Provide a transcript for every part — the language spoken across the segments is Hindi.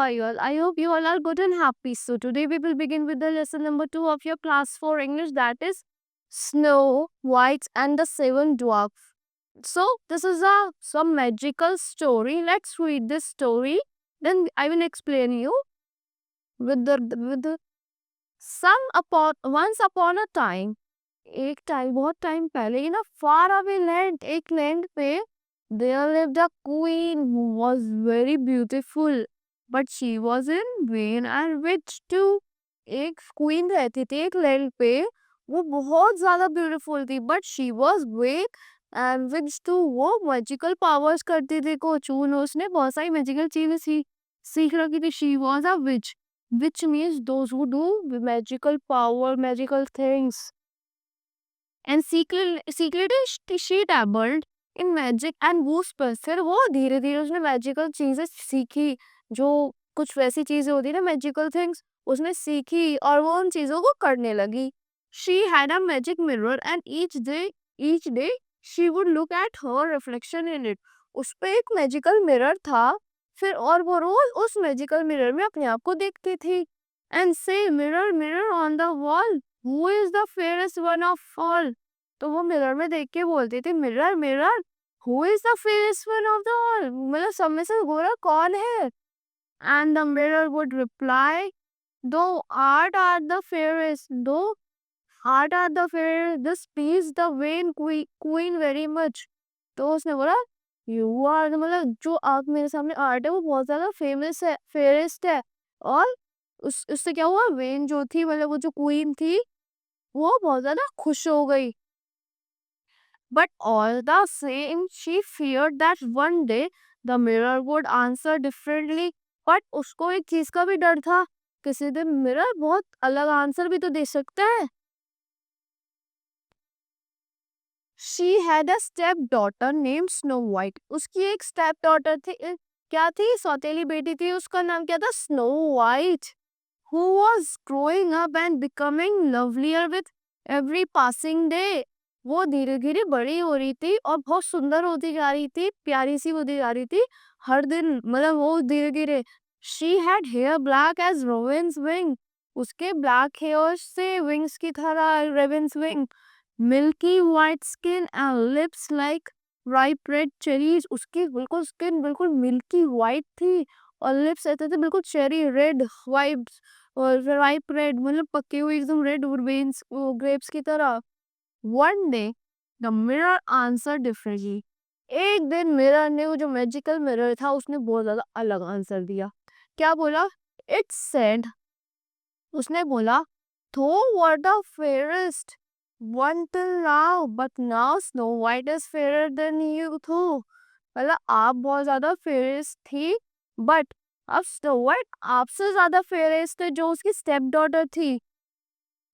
are you all? I hope you all are good and happy. So today we will begin with the lesson number 2 of your class 4 English, that is Snow White and the Seven Dwarfs. So this is a some magical story. Let's read this story. Then I will explain you with the once upon a time. एक टाइम बहुत टाइम पहले in a far away land, एक लैंड पे there lived a queen who was very beautiful but she was in vain and witch too. एक क्वीन रहती थी एक लैंड पे, वो बहुत ज्यादा ब्यूटीफुल थी but she was weak and witch too. वो मैजिकल पावर्स करती थी कुछ, उसने बहुत सारी मैजिकल चीजें सीख रखी थी। She was a which, which means those who do magical power, magical things. And secretly she dabbled in magic and वो फिर वो धीरे धीरे उसने मैजिकल चीजें सीखी, जो कुछ वैसी चीजें होती है ना मैजिकल थिंग्स, उसने सीखी और वो उन चीजों को करने लगी। She had a magic mirror and each day she would look at her reflection in it. उस पे एक मैजिकल मिरर था, फिर और वो रोज उस मैजिकल मिरर में अपने आप को देखती थी। And say mirror mirror on the wall, who is the fairest one of all? तो वो मिरर में देख के बोलती थी, mirror mirror who is the fairest one of the all, मतलब सब में से गोरा कौन है? And the mirror would reply, thou art are the fair this please the vain queen very much. तो उसने बोला यू आर, मतलब जो आप मेरे सामने आर्ट है वो बहुत ज्यादा फेमस है, फेयरेस्ट है। और उससे क्या हुआ, वेन जो थी मतलब वो जो क्वीन थी वो बहुत ज्यादा खुश हो गई। But all the same, she feared that one day the mirror would answer differently. But उसको एक चीज का भी डर था, किसी दिन मिरर बहुत अलग आंसर भी तो दे सकता है। She had a stepdaughter named Snow White. उसकी एक स्टेप डॉटर थी, क्या थी, सौतेली बेटी थी, उसका नाम क्या था, snow white, who was growing up and becoming lovelier with every passing day. वो धीरे धीरे बड़ी हो रही थी और बहुत सुंदर होती जा रही थी, प्यारी सी होती जा रही थी हर दिन, मतलब वो धीरे धीरे। She had hair black as ravens wing, उसके ब्लैक हेयर से विंग्स की तरह, ravens wing. Milky white skin and lips like ripe red cherries, उसकी बिल्कुल स्किन बिल्कुल मिल्की वाइट थी और लिप्स ऐसे थे बिल्कुल चेरी रेड वाइट, और राइप रेड मतलब पके हुए एकदम रेड वेन्स ग्रेप्स की तरह। One day the mirror answer differently, एक दिन मिरर ने, वो जो मैजिकल मिरर था उसने बहुत ज्यादा अलग आंसर दिया। क्या बोला, इट सेड, उसने बोला, thou wert the fairest one till now but now Snow White is fairer than you too. मतलब आप बहुत ज्यादा फेयरेस्ट थी बट अब स्नो वाइट आपसे ज्यादा फेयरेस्ट है, जो उसकी स्टेप डॉटर थी।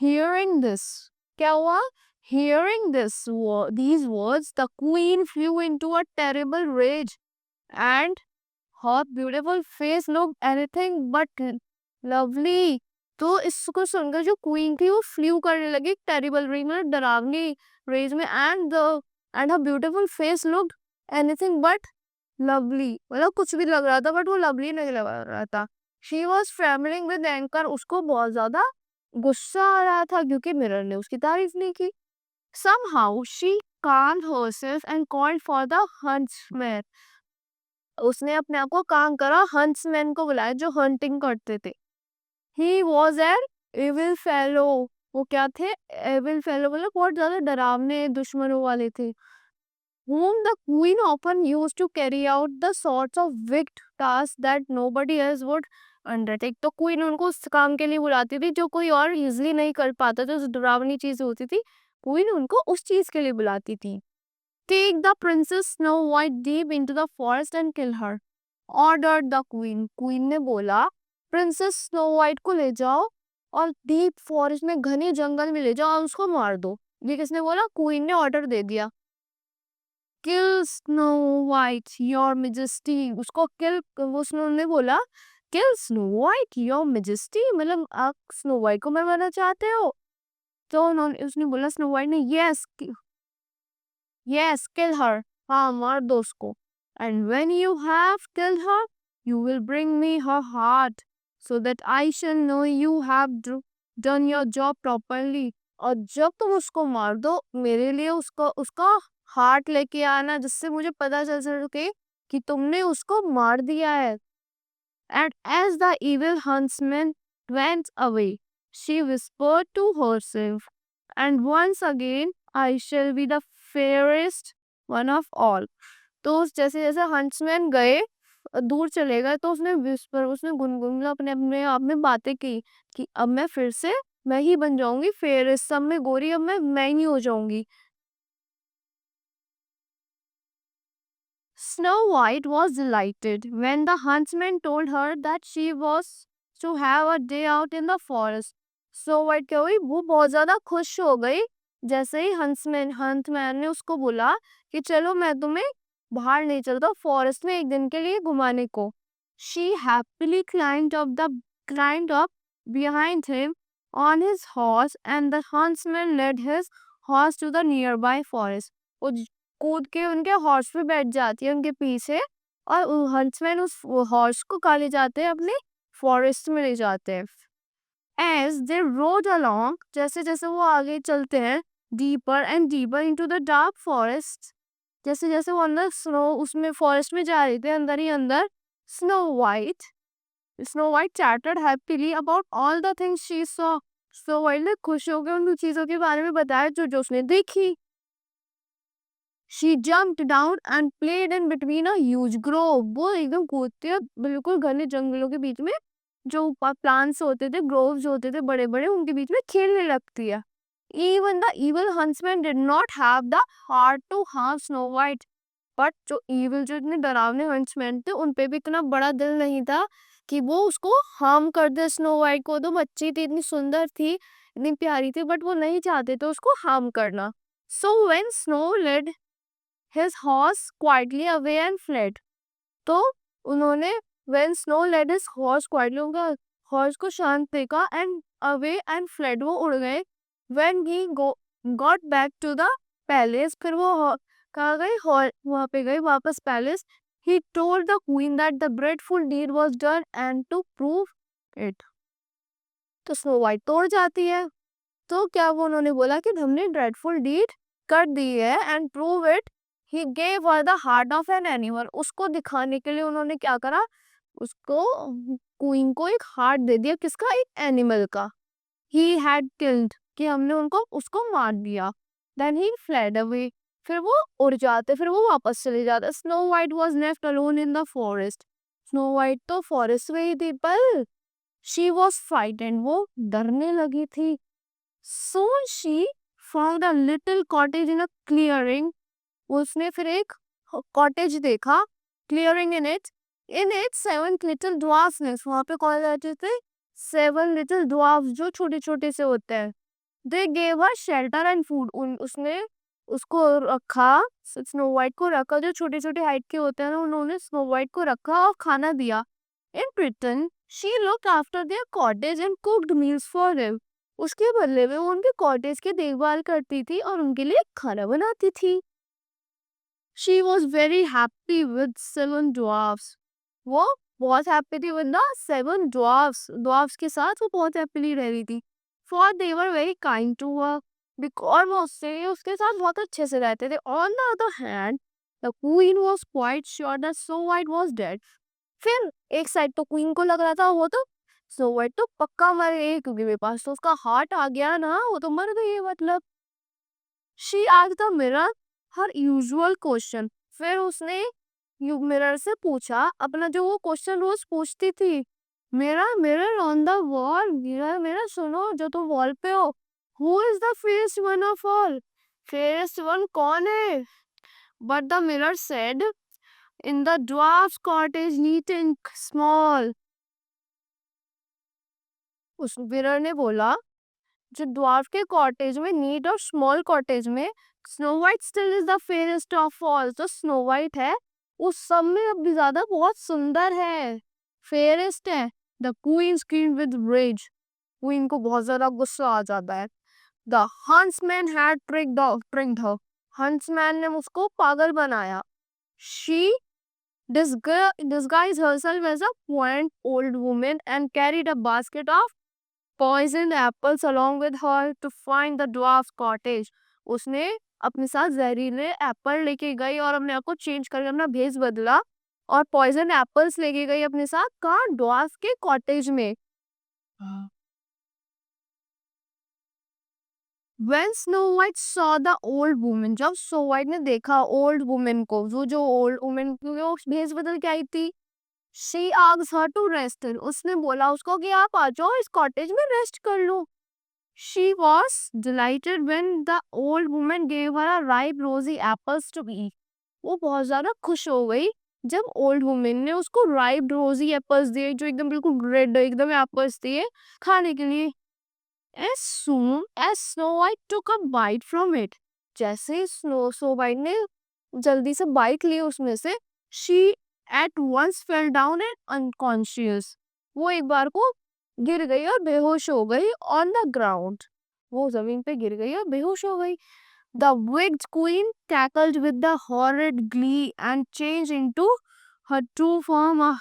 Hearing this, क्या हुआ? Hearing these words, the queen flew into a terrible rage, and her beautiful face looked anything but lovely. तो इसको सुनकर जो क्वीन थी वो फ्लू करने लगी टेरिबल रेज में, डरावनी रेज में, and her beautiful face looked anything but lovely, मतलब कुछ भी लग रहा था बट वो लवली नहीं लग रहा था। She was travelling with anchor, उसको बहुत ज्यादा गुस्सा आ रहा था क्योंकि मिरर ने उसकी तारीफ नहीं की। Somehow she calmed herself and called for the huntsman. उसने अपने आप को काम करा, हंट्समैन को बुलाया जो हंटिंग करते थे। He was an evil fellow. वो क्या थे, evil fellow मतलब बहुत ज्यादा डरावने दुश्मनों वाले थे। Whom the queen often used to carry out the sorts of wicked tasks that nobody else would undertake. तो क्वीन उनको उस काम के लिए बुलाती थी जो कोई और इजिली नहीं कर पाता था, जो डरावनी चीज होती थी क्वीन उनको उस चीज के लिए बुलाती थी। Take the princess Snow White deep into the forest and kill her, ordered the queen. Queen ने बोला प्रिंसेस स्नो वाइट को ले जाओ और डीप फॉरेस्ट में, घने जंगल में ले जाओ और उसको मार दो। ये किसने बोला, क्वीन ने ऑर्डर दे दिया। किल स्नो वाइट योर मेजेस्टी, उसको किल, वो स्नो ने बोला किल स्नो वाइट योर मेजेस्टी, मतलब आप स्नो वाइट को मरवाना चाहते हो? तो उन्होंने, उसने बोला स्नो वाइट ने, यस यस किल हर, हाँ मार दो उसको। And when you have killed her You will bring me her heart so that I shall know you have done your job properly. और जब तुम उसको मार दो मेरे लिए उसका उसका हार्ट लेके आना जिससे मुझे पता चल सके कि तुमने उसको मार दिया है. And as the evil huntsman went away, she whispered to herself, and once again I shall be the fairest one of all. तो जैसे जैसे हंसमैन गए दूर चले गए तो उसने गुनगुन अपने अपने आप में बातें की कि अब मैं फिर से मैं ही बन जाऊंगी फेयरेस्ट, सब में गोरी, अब मैं ही हो जाऊंगी. Snow White was delighted when the huntsman told her that she was to have a day out in the forest. Snow White क्या हुई, वो बहुत ज्यादा खुश हो गई जैसे ही हंटमैन ने उसको बोला कि चलो मैं तुम्हें बाहर ले चलता हूँ फॉरेस्ट में एक दिन के लिए घुमाने को. She happily climbed up behind him on his horse and the huntsman led his horse to the nearby forest. वो कूद के उनके हॉर्स पे बैठ जाती है उनके पीछे और हंट्समैन उस हॉर्स को कहाँ ले जाते हैं, अपने फॉरेस्ट में ले जाते हैं. As they rode along, जैसे जैसे वो आगे चलते हैं deeper and deeper into the dark forest, जैसे जैसे वो अंदर स्नो उसमें फॉरेस्ट में जा रहे थे अंदर ही अंदर, Snow White Snow White chattered happily about all the things she saw. Snow White ने खुश होकर उन चीजों के बारे में बताया जो जो उसने देखी. She jumped down and played in between a huge grove. वो एकदम कूदती है बिल्कुल घने जंगलों के बीच में जो प्लांट्स होते थे, ग्रोव्स होते थे बड़े बड़े, उनके बीच में खेलने लगती है. Even the evil huntsman did not have the heart to harm Snow White. But जो evil जो इतने डरावने हंट्समैन थे उन पे भी इतना बड़ा दिल नहीं था कि वो उसको हार्म कर दे. स्नो वाइट को तो बच्ची थी, इतनी सुंदर थी, इतनी प्यारी थी, बट वो नहीं चाहते थे उसको हार्म करना. So when Snow led his horse quietly away and fled. तो उन्होंने when Snow led his horse quietly, उनका हॉर्स को शांत देखा and away and fled, वो उड़ गए. When he got back to the palace, फिर वो कहाँ गए, वहाँ पे गए वापस palace. He told the queen that the dreadful deed was done and to prove it. तो स्नो वाइट तोड़ जाती है. तो क्या वो उन्होंने बोला कि हमने ड्रेडफुल डीड कर दी है and prove it. He gave her the heart of an animal. उसको दिखाने के लिए उन्होंने क्या करा, उसको क्वीन को एक हार्ट दे दिया, किसका, एक एनिमल का. ही हैड किल्ड, कि हमने उसको मार दिया. देन ही फ्लेड अवे, फिर वो उड़ जाते, फिर वो वापस चले जाते. Snow White was left alone in the forest. Snow white तो फॉरेस्ट में ही थी पर शी वॉज फ्राइटेंड, वो डरने लगी थी. Soon she found a little cottage in a clearing. उसने फिर एक कॉटेज देखा. Clearing in it 7 little dwarfs nests. वहाँ पे कौन रहते थे, 7 little dwarfs जो छोटे छोटे से होते हैं. They gave her shelter and food. उसने उसको रखा, स्नो वाइट को रखा, जो छोटे छोटे हाइट के होते हैं ना, उन्होंने स्नो वाइट को रखा और खाना दिया. In return, she looked after their cottage and cooked meals for them. उसके बदले में वो उनके कॉटेज की देखभाल करती थी और उनके लिए खाना बनाती थी. She was very happy with 7 dwarfs. वो बहुत हैप्पी थी with the 7 dwarfs. dwarfs के साथ वो बहुत हैप्पीली रह रही थी. For they were very kind to her. और वो उसके साथ बहुत अच्छे से रहते थे. On the other hand, the queen was quite sure that Snow White was dead. फिर एक साइड तो क्वीन को लग रहा था वो तो स्नो वाइट तो पक्का मर गई, क्योंकि मेरे पास तो उसका हार्ट आ गया ना, वो तो मर गई है मतलब. She asked the mirror her usual question. फिर उसने मिरर से पूछा अपना जो वो क्वेश्चन रोज पूछती थी. Mirror mirror on the wall, mirror mirror सुनो जो तुम वॉल पे हो, who is the fairest one of all, fairest one कौन है. But the mirror said, in the dwarfs cottage neat and small. उस मिरर ने बोला जो ड्वार्फ के कॉटेज में, नीट और स्मॉल कॉटेज में, snow white still is the fairest of all. जो स्नो वाइट है उस सब में अब भी ज्यादा बहुत सुंदर है, फेयरेस्ट है. The queen screamed with rage. Queen को बहुत ज्यादा गुस्सा आ जाता है. The huntsman had tricked her. Huntsman ने उसको पागल बनाया. She disguised herself as a quaint old woman and carried a basket of poisoned apples along with her to find the dwarf's cottage. उसने अपने साथ जहरीले एप्पल लेके गई और अपने आप को चेंज करके अपना भेस बदला और पॉइजन एप्पल्स लेके गई अपने साथ कहाँ ड्वार्फ के कॉटेज में. When Snow White saw the old woman, जब Snow White ने देखा old woman को, वो जो old woman को वो भेस बदल के आई थी, she asked her to rest. उसने बोला उसको कि आप आ जाओ इस कॉटेज में रेस्ट कर लो. She was delighted when the old woman gave her a ripe rosy apples to eat. वो बहुत ज़्यादा खुश हो गई जब ओल्ड वुमेन ने उसको राइप रोजी एप्पल्स दिए जो एकदम बिल्कुल रेड एकदम एप्पल्स दिए खाने के लिए. As soon as Snow White took a bite from it, जैसे ही Snow White ने जल्दी से बाइट ली उसमें से, she at once fell down and unconscious. वो एक बार को गिर गई और बेहोश हो गई on the ground. वो जमीन पे गिर गई और बेहोश हो गई. The wicked queen cackled with the horrid glee and changed into her true form, a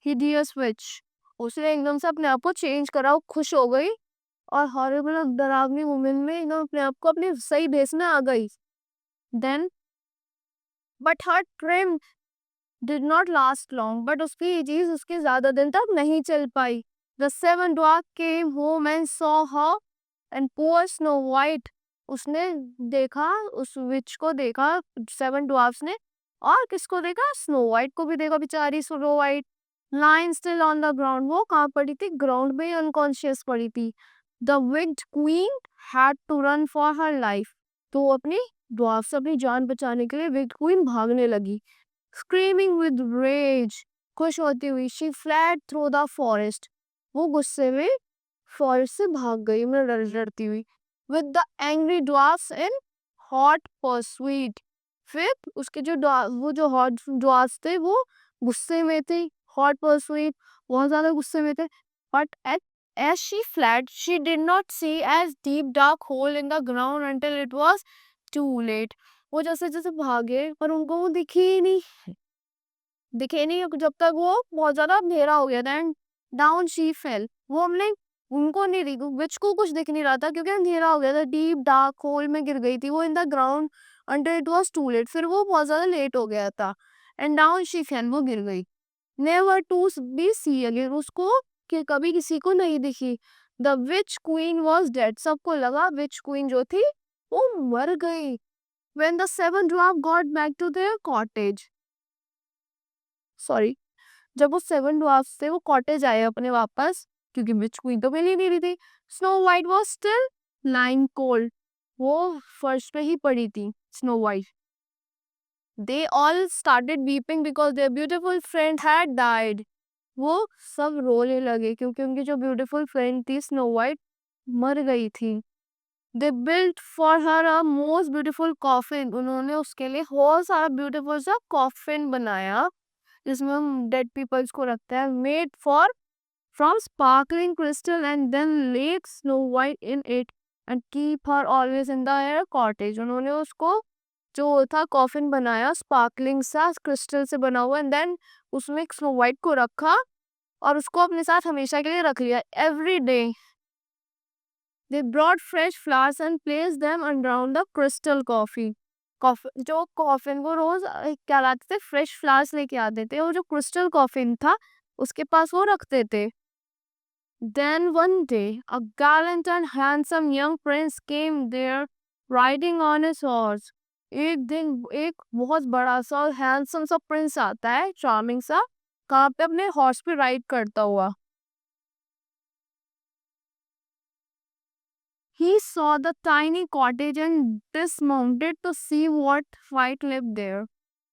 hideous witch. उसने एकदम से अपने आप को चेंज करा, वो खुश हो गई और हॉरिबल डरावनी वुमेन में एकदम अपने आप को अपने सही भेस में आ गई. Then, but her trim did not last long. But उसकी ये चीज उसके ज्यादा दिन तक नहीं चल पाई. The seven dwarfs came home and saw her and poor Snow White. उसने देखा उस विच को देखा सेवन ड्वार्फ्स ने और किसको देखा स्नो वाइट को भी देखा बेचारी snow white lying still on the ground. वो कहाँ पड़ी थी ग्राउंड में अनकॉन्शियस पड़ी थी. The wicked queen had to run for her life. तो वो अपनी ड्वार्फ से अपनी जान बचाने के लिए विक्ड क्वीन भागने लगी. Screaming with rage, खुश होती हुई, she fled through the forest. वो गुस्से में फॉरेस्ट से भाग गई मतलब डरती हुई. With the angry dwarfs in hot pursuit. फिर उसके जो वो जो हॉट ड्वार्फ्स थे वो गुस्से में थे. हॉट pursuit बहुत ज्यादा गुस्से में थे. But as she fled, she did not see as deep dark hole in the ground until it was too late. वो जैसे जैसे भागे पर उनको वो दिखे नहीं जब तक वो बहुत ज्यादा अंधेरा हो गया. Then down she fell. वो हमने उनको नहीं दिखी विच को कुछ दिख नहीं रहा था क्योंकि अंधेरा हो गया था. डीप डार्क होल में गिर गई थी वो in the ground until it was too late. फिर वो बहुत ज्यादा लेट हो गया था. And down she fell. वो गिर गई. Never to be seen again. उसको कि कभी किसी को नहीं दिखी. The witch queen was dead. सबको लगा witch queen जो थी वो मर गई. When the seven dwarfs got back to their cottage. Sorry. जब वो सेवन ड्वार्फ्स थे वो कॉटेज आए अपने वापस क्योंकि विच क्वीन तो मिल ही नहीं रही थी. Snow White was still lying cold. वो फर्श पे ही पड़ी थी Snow White. They all started weeping because their beautiful friend had died. वो सब रोने लगे क्योंकि उनकी जो ब्यूटीफुल फ्रेंड थी स्नो वाइट मर गई थी. They built for her a most beautiful coffin. उन्होंने उसके लिए बहुत सारा ब्यूटीफुल सा कॉफिन बनाया जिसमें हम डेड पीपल्स को रखते हैं. Made for from sparkling crystal and then laid Snow White in it and keep her always in the cottage. उन्होंने उसको जो था कॉफिन बनाया स्पार्कलिंग सा क्रिस्टल से बना हुआ एंड देन उसमें स्नो वाइट को रखा और उसको अपने साथ हमेशा के लिए रख लिया. Every day they brought fresh flowers and place them around the crystal coffee. जो कॉफिन को रोज क्या लाते थे फ्रेश फ्लावर्स लेके आते थे और जो क्रिस्टल कॉफिन था उसके पास वो रखते थे. Then one day a gallant and handsome young prince came there riding on his horse. एक दिन एक बहुत बड़ा सा हैंडसम सा प्रिंस आता है चार्मिंग सा कहाँ पे अपने हॉर्स पे राइड करता हुआ. He saw the tiny cottage and dismounted to see what white lived there.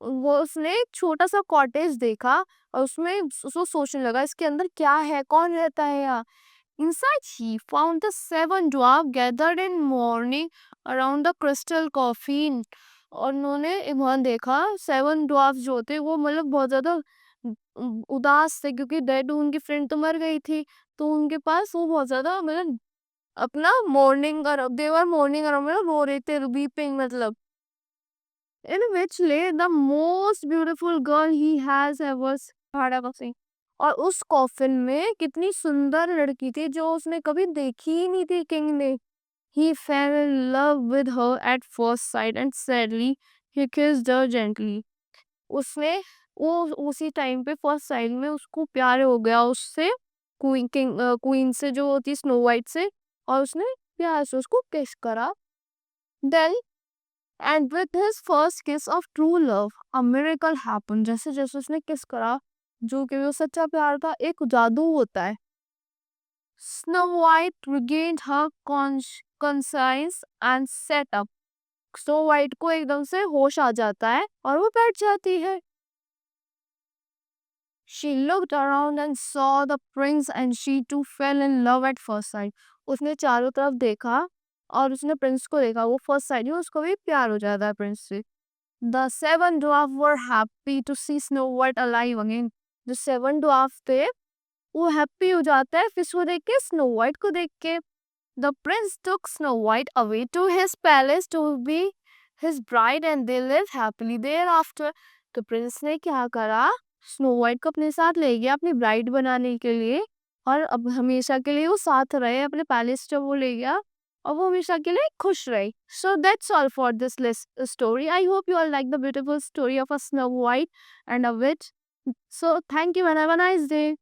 वो उसने एक छोटा सा कॉटेज देखा और उसमें उसको सोचने लगा इसके अंदर क्या है कौन रहता है यहाँ. Inside he found the seven dwarfs gathered in mourning around the crystal coffin. और उन्होंने वहाँ देखा सेवन ड्वार्फ्स जो थे वो मतलब बहुत ज्यादा उदास थे क्योंकि डेड उनकी फ्रेंड तो मर गई थी तो उनके पास वो बहुत ज्यादा मतलब अपना मॉर्निंग और देवर मॉर्निंग और मतलब रो रहे थे वीपिंग मतलब in which lay the most beautiful girl he has ever seen. और उस कॉफिन में कितनी सुंदर लड़की थी जो उसने कभी देखी ही नहीं थी किंग ने. He fell in love with her at first sight and sadly he kissed her gently. उसने वो उसी टाइम पे फर्स्ट साइड में उसको प्यार हो गया उससे, क्वीन से जो होती स्नो वाइट से, और उसने प्यार से उसको किस करा. Then and with his first kiss of true love a miracle happen. जैसे जैसे उसने किस करा, जो कि वो सच्चा प्यार था, एक जादू होता है. Snow white regained her conscience and set up. Snow white को एकदम से होश आ जाता है और वो बैठ जाती है. She looked around and saw the prince and she too fell in love at first sight. उसने चारों तरफ देखा और उसने प्रिंस को देखा. वो फर्स्ट साइड में उसको भी प्यार हो जाता है प्रिंस से. The seven dwarfs were happy to see Snow White alive again. जो सेवन dwarfs थे वो हैप्पी हो जाता है किसको देख के, स्नो वाइट को देख के. The prince took Snow White away to his palace to be his bride and they lived happily thereafter. तो प्रिंस ने क्या करा, स्नो वाइट को अपने साथ ले गया अपनी ब्राइड बनाने के लिए, और अब हमेशा के लिए वो साथ रहे अपने पैलेस जब वो ले गया, और वो हमेशा के लिए खुश रही. So that's all for this story. I hope you all like the beautiful story of a Snow White and a witch. So thank you and have a nice day.